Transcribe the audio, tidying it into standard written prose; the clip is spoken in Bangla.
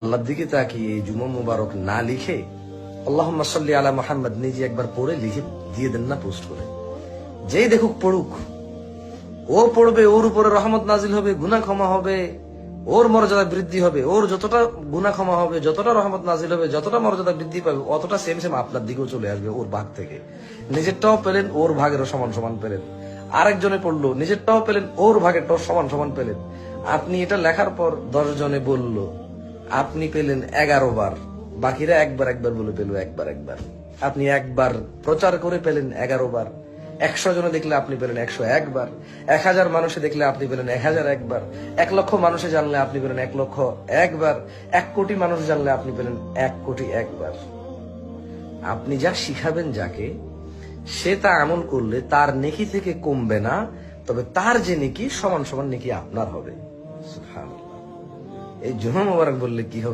আল্লাহর দিকে তাকিয়ে জুমা মুবারক না লিখে আল্লাহুম্মা সাল্লি আলা মুহাম্মদ নিজে একবার পড়ে লিখে দিয়ে দেন না পোস্ট করে, যেই দেখুক পড়ুক, ও পড়বে, ওর উপরে রহমত নাজিল হবে, গুনাহ ক্ষমা হবে, ওর মর্যাদা বৃদ্ধি হবে, ওর যতটা গুনাহ ক্ষমা হবে, যতটা রহমত নাজিল হবে, যতটা মর্যাদা বৃদ্ধি পাবে, অতটা সেম সেম আপনার দিকেও চলে আসবে ওর ভাগ থেকে। নিজেরটাও পেলেন, ওর ভাগেরও সমান সমান পেলেন। আরেকজনে পড়লো, নিজেরটাও পেলেন, ওর ভাগেরটাও সমান সমান পেলেন। আপনি এটা লেখার পর 10 জনে বলল, আপনি পেলেন 11 বার, বাকিরা একবার একবার বলে পেল একবার একবার। আপনি একবার প্রচার করে পেলেন 11 বার। 100 জনে দেখলে আপনি পেলেন 101 বার। 1000 মানুষে দেখলে আপনি পেলেন 1001 বার। 1 লক্ষ মানুষে জানলে আপনি পেলেন 1 লক্ষ 1 বার। 1 কোটি মানুষ জানলে আপনি পেলেন 1 কোটি 1 বার। আপনি যা শিখাবেন যাকে, সে তা আমল করলে তার নেকি থেকে কমবে না, তবে তার যে নেকি সমান সমান নেকি আপনার হবে। সুবহানাল্লাহ। এই জুমা মুবারক বললে কি হবে?